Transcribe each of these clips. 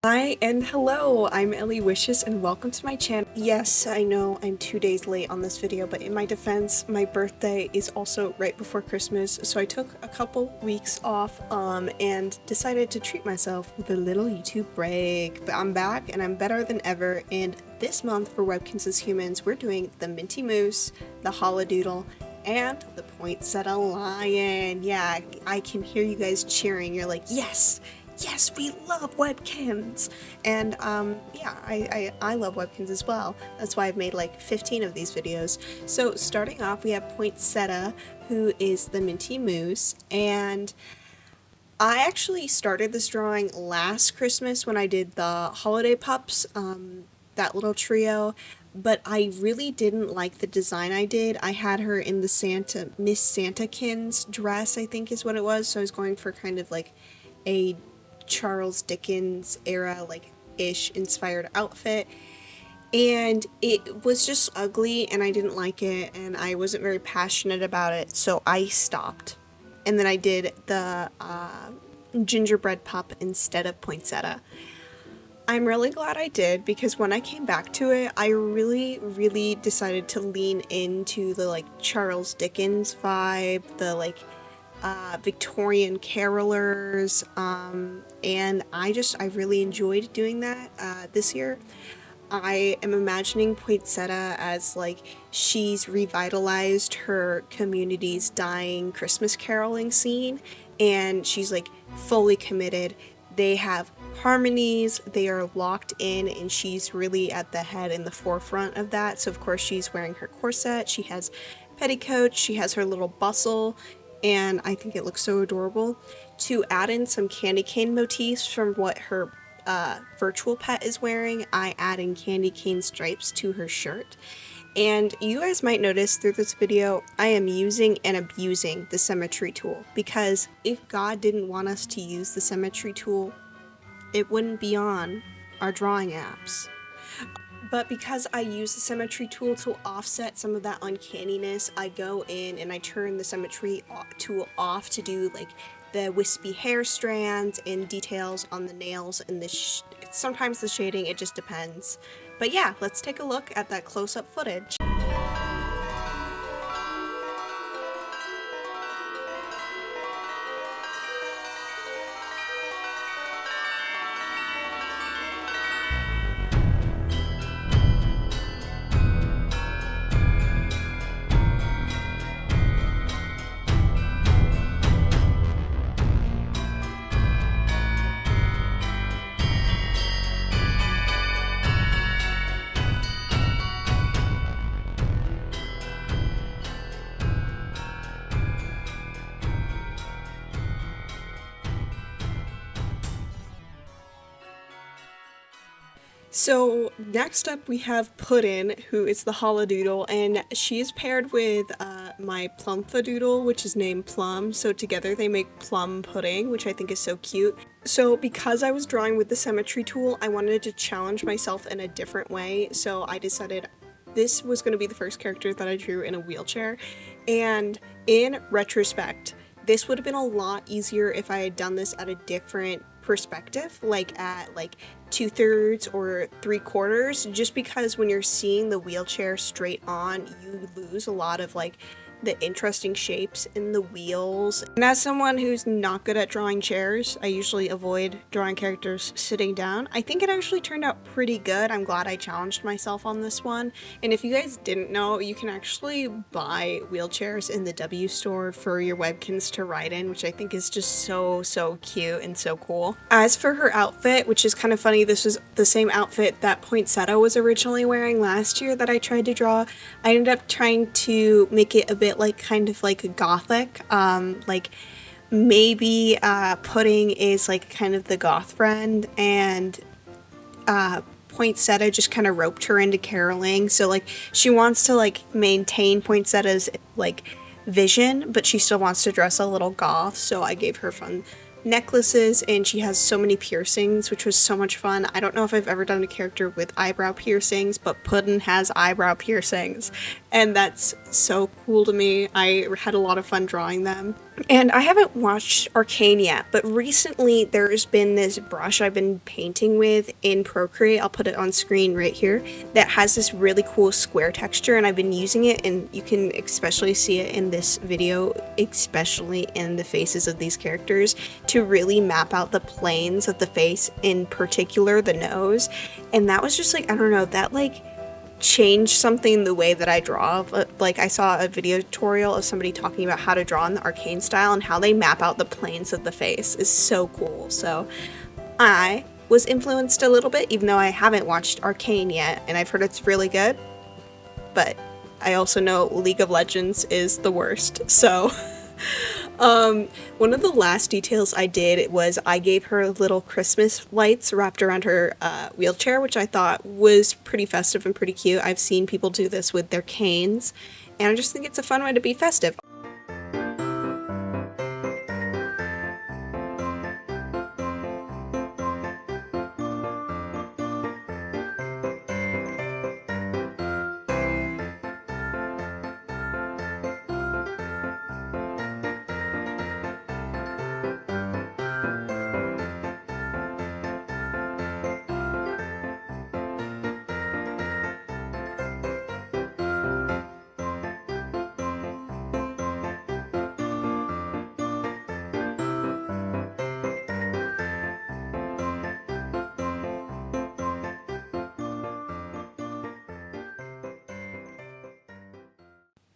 Hi and hello, I'm Ellie Wishes and welcome to my channel. Yes, I know I'm 2 days late on this video, but in my defense, my birthday is also right before Christmas, so I took a couple weeks off and decided to treat myself with a little YouTube break. But I'm back and I'm better than ever, and this month for Webkinz as Humans, we're doing the Minty Moose, the Holodoodle, and the Poinsettia Lion. Yeah, I can hear you guys cheering. You're like, yes! Yes, we love Webkinz! And yeah, I love Webkinz as well. That's why I've made like 15 of these videos. So starting off, we have Poinsettia, who is the Minty Moose, and I actually started this drawing last Christmas when I did the Holiday Pups, that little trio, but I really didn't like the design I did. I had her in the Miss Santakins dress, I think is what it was, so I was going for kind of like a Charles Dickens era like ish inspired outfit, and it was just ugly and I didn't like it and I wasn't very passionate about it, so I stopped. And then I did the gingerbread pup instead of Poinsettia. I'm really glad I did, because when I came back to it, I really decided to lean into the like Charles Dickens vibe, the like Victorian carolers, and I really enjoyed doing that this year. I am imagining Poinsettia as like she's revitalized her community's dying Christmas caroling scene, and she's like fully committed. They have harmonies, they are locked in, and she's really at the head and the forefront of that. So of course she's wearing her corset, she has petticoats, she has her little bustle, and I think it looks so adorable. To add in some candy cane motifs from what her virtual pet is wearing, I add in candy cane stripes to her shirt. And you guys might notice through this video, I am using and abusing the symmetry tool, because if God didn't want us to use the symmetry tool, it wouldn't be on our drawing apps. But because I use the symmetry tool to offset some of that uncanniness, I go in and I turn the symmetry tool off to do like the wispy hair strands and details on the nails and sometimes the shading, it just depends. But yeah, let's take a look at that close-up footage. So next up we have Puddin', who is the Holodoodle, and she is paired with my Plumfadoodle, which is named Plum, so together they make plum pudding, which I think is so cute. So because I was drawing with the symmetry tool, I wanted to challenge myself in a different way, so I decided this was going to be the first character that I drew in a wheelchair, and in retrospect, this would have been a lot easier if I had done this at a different perspective, like at like 2/3 or 3/4, just because when you're seeing the wheelchair straight on, you lose a lot of like the interesting shapes in the wheels. And as someone who's not good at drawing chairs, I usually avoid drawing characters sitting down. I think it actually turned out pretty good. I'm glad I challenged myself on this one. And if you guys didn't know, you can actually buy wheelchairs in the W store for your Webkinz to ride in, which I think is just so cute and so cool. As for her outfit, which is kind of funny, this was the same outfit that Poinsettia was originally wearing last year that I tried to draw. I ended up trying to make it a bit like kind of like a gothic, like maybe Pudding is like kind of the goth friend, and Poinsettia just kind of roped her into caroling, so like she wants to like maintain Poinsettia's like vision, but she still wants to dress a little goth, so I gave her fun necklaces, and she has so many piercings, which was so much fun. I don't know if I've ever done a character with eyebrow piercings, but Puddin' has eyebrow piercings, and that's so cool to me. I had a lot of fun drawing them. And I haven't watched Arcane yet, but recently there's been this brush I've been painting with in Procreate, I'll put it on screen right here, that has this really cool square texture, and I've been using it, and you can especially see it in this video, especially in the faces of these characters, to really map out the planes of the face, in particular the nose. And that was just like, I don't know, that like change something the way that I draw. Like, I saw a video tutorial of somebody talking about how to draw in the Arcane style, and how they map out the planes of the face is so cool. So I was influenced a little bit, even though I haven't watched Arcane yet, and I've heard it's really good, but I also know League of Legends is the worst. So one of the last details I did was I gave her little Christmas lights wrapped around her wheelchair, which I thought was pretty festive and pretty cute. I've seen people do this with their canes, and I just think it's a fun way to be festive.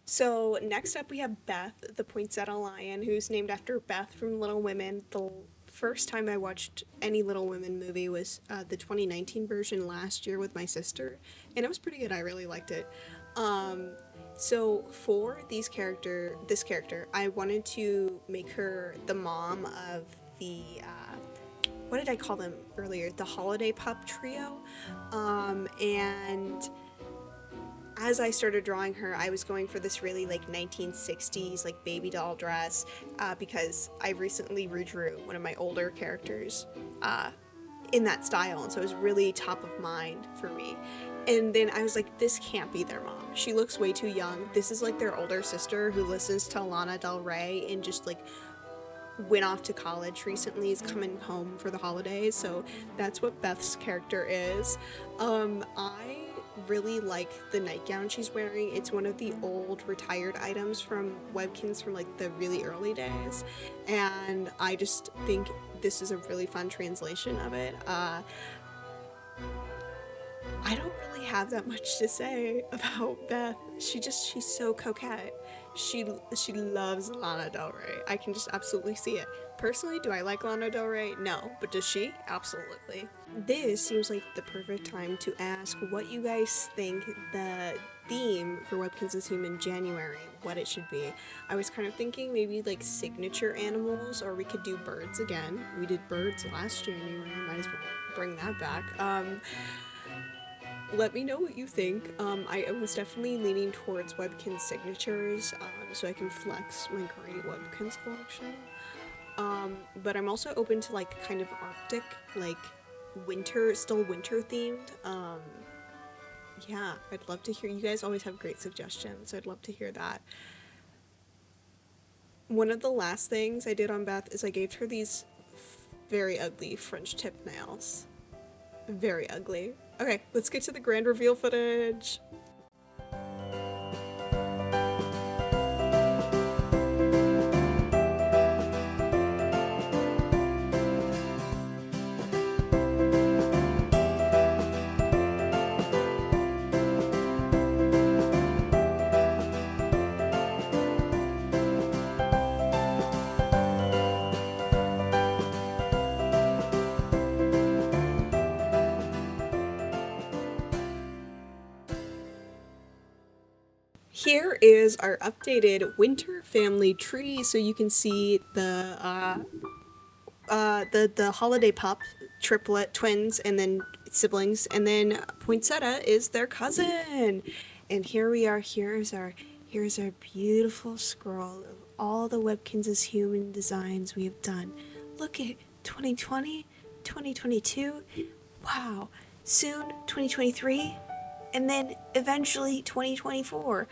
So next up we have Beth, the poinsettia lion, who's named after Beth from Little Women. The first time I watched any Little Women movie was the 2019 version last year with my sister, and it was pretty good. I really liked it. So for this character, I wanted to make her the mom of the what did I call them earlier? The holiday pup trio, and as I started drawing her, I was going for this really like 1960s like baby doll dress, because I recently redrew one of my older characters in that style, and so it was really top of mind for me. And then I was like, this can't be their mom. She looks way too young. This is like their older sister who listens to Lana Del Rey and just like went off to college recently, is coming home for the holidays. So that's what Beth's character is. I really like the nightgown she's wearing. It's one of the old retired items from Webkinz from like the really early days, and I just think this is a really fun translation of it. I don't really have that much to say about Beth. She's so coquette. She loves Lana Del Rey. I can just absolutely see it. Personally, do I like Lana Del Rey? No, but does she? Absolutely. This seems like the perfect time to ask what you guys think the theme for Webkinz is Human January, what it should be. I was kind of thinking maybe like signature animals, or we could do birds again. We did birds last January, might as well bring that back. Let me know what you think. I was definitely leaning towards Webkinz signatures, so I can flex my great Webkinz collection. But I'm also open to like kind of Arctic, like winter, still winter themed. Yeah, I'd love to hear. You guys always have great suggestions, so I'd love to hear that. One of the last things I did on Beth is I gave her these very ugly French tip nails. Very ugly. Okay, let's get to the grand reveal footage. Here is our updated winter family tree, so you can see the holiday pup, triplet twins, and then siblings, and then Poinsettia is their cousin. And here we are. Here's our beautiful scroll of all the Webkinz human designs we have done. Look at 2020, 2022. Wow. Soon 2023. and then eventually 2024.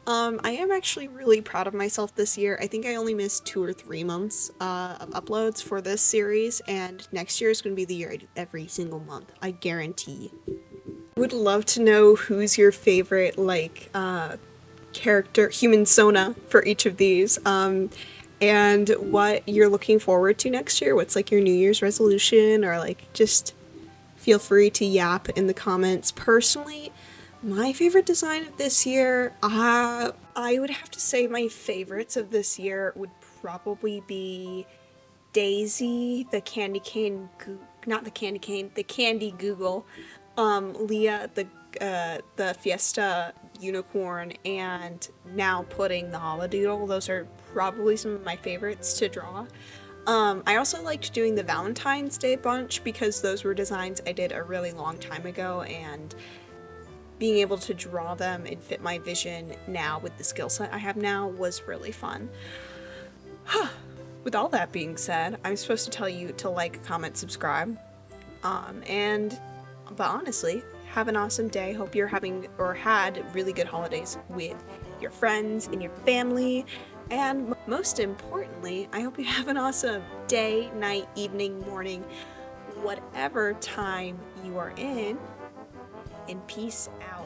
I am actually really proud of myself this year. I think I only missed 2 or 3 months of uploads for this series, and next year is going to be the year I do every single month. I guarantee. Would love to know who's your favorite, like, character, human Sona for each of these, and what you're looking forward to next year. What's like your New Year's resolution, or like just feel free to yap in the comments. Personally, my favorite design of this year, I would have to say my favorites of this year would probably be Daisy, the candy cane, not the candy cane, the candy Google, Leah, the Fiesta unicorn, and now Pudding, the holodoodle. Those are probably some of my favorites to draw. I also liked doing the Valentine's Day bunch because those were designs I did a really long time ago, and being able to draw them and fit my vision now with the skill set I have now was really fun. With all that being said, I'm supposed to tell you to like, comment, subscribe, but honestly, have an awesome day. Hope you're having or had really good holidays with your friends and your family. And most importantly, I hope you have an awesome day, night, evening, morning, whatever time you are in. And peace out.